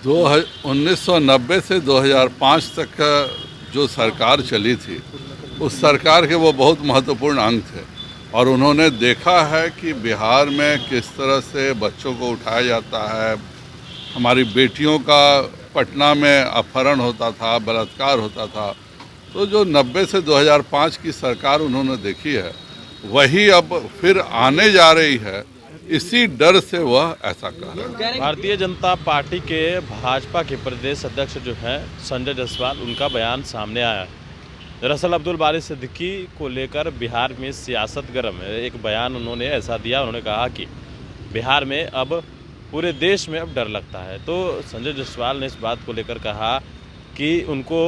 1990 से 2005 तक का जो सरकार चली थी, उस सरकार के वो बहुत महत्वपूर्ण अंग थे और उन्होंने देखा है कि बिहार में किस तरह से बच्चों को उठाया जाता है, हमारी बेटियों का पटना में अपहरण होता था, बलात्कार होता था। तो जो 90 से 2005 की सरकार उन्होंने देखी है, वही अब फिर आने जा रही है। इसी डर से वह ऐसा कह रहे हैं। भारतीय जनता पार्टी के भाजपा के प्रदेश अध्यक्ष जो हैं संजय जायसवाल, उनका बयान सामने आया है। दरअसल अब्दुल बारी सिद्दीकी को लेकर बिहार में सियासत गर्म है। एक बयान उन्होंने ऐसा दिया, उन्होंने कहा कि बिहार में अब पूरे देश में अब डर लगता है। तो संजय जायसवाल ने इस बात को लेकर कहा कि उनको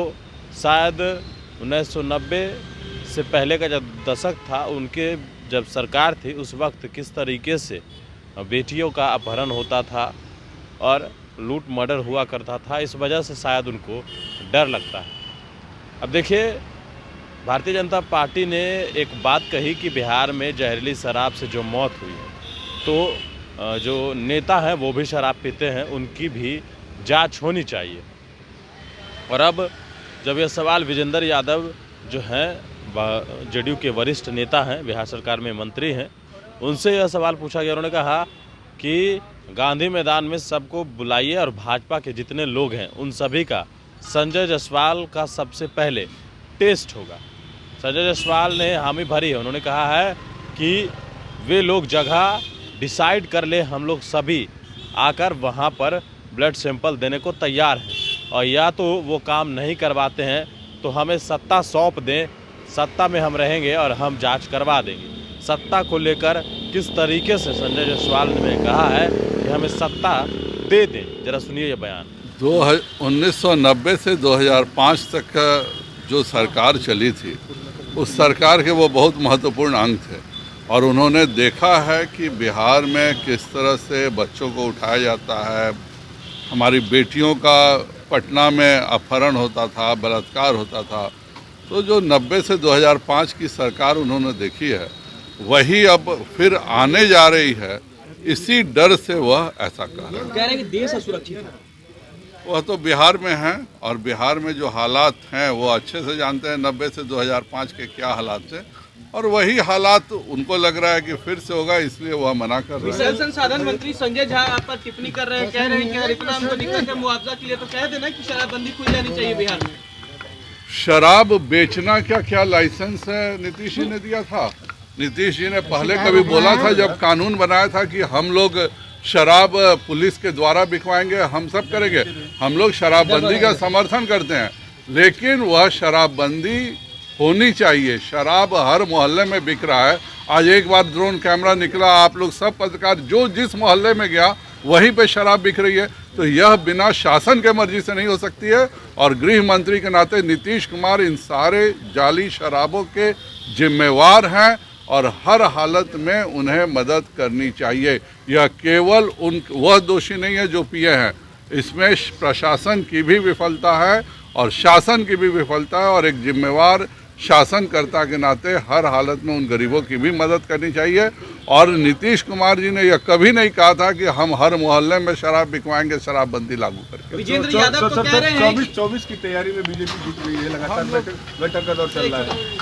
शायद 1990 से पहले का जब दशक था, उनके जब सरकार थी उस वक्त किस तरीके से बेटियों का अपहरण होता था और लूट मर्डर हुआ करता था, इस वजह से शायद उनको डर लगता है। अब देखिए, भारतीय जनता पार्टी ने एक बात कही कि बिहार में जहरीली शराब से जो मौत हुई है, तो जो नेता हैं वो भी शराब पीते हैं, उनकी भी जांच होनी चाहिए। और अब जब यह सवाल विजेंद्र यादव जो हैं जेडीयू के वरिष्ठ नेता हैं, बिहार सरकार में मंत्री हैं, उनसे यह सवाल पूछा गया। उन्होंने कहा कि गांधी मैदान में सबको बुलाइए और भाजपा के जितने लोग हैं उन सभी का संजय जायसवाल का सबसे पहले टेस्ट होगा। संजय जायसवाल ने हामी भरी है। उन्होंने कहा है कि वे लोग जगह डिसाइड कर ले, हम लोग सभी आकर वहां पर ब्लड सैंपल देने को तैयार हैं, और या तो वो काम नहीं करवाते हैं तो हमें सत्ता सौंप दें, सत्ता में हम रहेंगे और हम जांच करवा देंगे। सत्ता को लेकर किस तरीके से संजय जायसवाल ने कहा है कि हमें सत्ता दे दें, जरा सुनिए ये बयान। 1990 से 2005 तक का जो सरकार चली थी, उस सरकार के वो बहुत महत्वपूर्ण अंग थे और उन्होंने देखा है कि बिहार में किस तरह से बच्चों को उठाया जाता है, हमारी बेटियों का पटना में अपहरण होता था, बलात्कार होता था। तो जो 90 से 2005 की सरकार उन्होंने देखी है, वही अब फिर आने जा रही है। इसी डर से वह ऐसा कह रहे हैं। कह रहे हैं कि देश असुरक्षित है। वह तो बिहार में हैं और बिहार में जो हालात हैं वो अच्छे से जानते हैं। 90 से 2005 के क्या हालात थे और वही हालात उनको लग रहा है कि फिर से होगा, इसलिए वह मना कर रहे हैं। जल संसाधन मंत्री संजय झा आप पर टिप्पणी कर रहे हैं, कह रहे हैं कि इतना हमको दिक्कत है मुआवजा के लिए, तो कह देना कि शराबबंदी खुल जानी चाहिए बिहार में। शराब बेचना क्या लाइसेंस है नीतीश जी ने दिया था? नीतीश जी ने पहले कभी बोला था जब कानून बनाया था कि हम लोग शराब पुलिस के द्वारा बिकवाएंगे, हम सब करेंगे? हम लोग शराबबंदी का समर्थन करते हैं, लेकिन वह शराबबंदी होनी चाहिए। शराब हर मोहल्ले में बिक रहा है। आज एक बार ड्रोन कैमरा निकला, आप लोग सब पत्रकार जो जिस मोहल्ले में गया वहीं पे शराब बिक रही है। तो यह बिना शासन के मर्जी से नहीं हो सकती है और गृह मंत्री के नाते नीतीश कुमार इन सारे जाली शराबों के जिम्मेवार हैं और हर हालत में उन्हें मदद करनी चाहिए। यह केवल वह दोषी नहीं है जो पिए हैं, इसमें प्रशासन की भी विफलता है और शासन की भी विफलता है और एक जिम्मेवार शासनकर्ता के नाते हर हालत में उन गरीबों की भी मदद करनी चाहिए। और नीतीश कुमार जी ने यह कभी नहीं कहा था कि हम हर मोहल्ले में शराब बिकवाएंगे शराबबंदी लागू करके। विजेंद्र यादव तो कह रहे हैं 24 की तैयारी में बीजेपी जीत रही है, लगातार बैठक का दौर चल रहा है।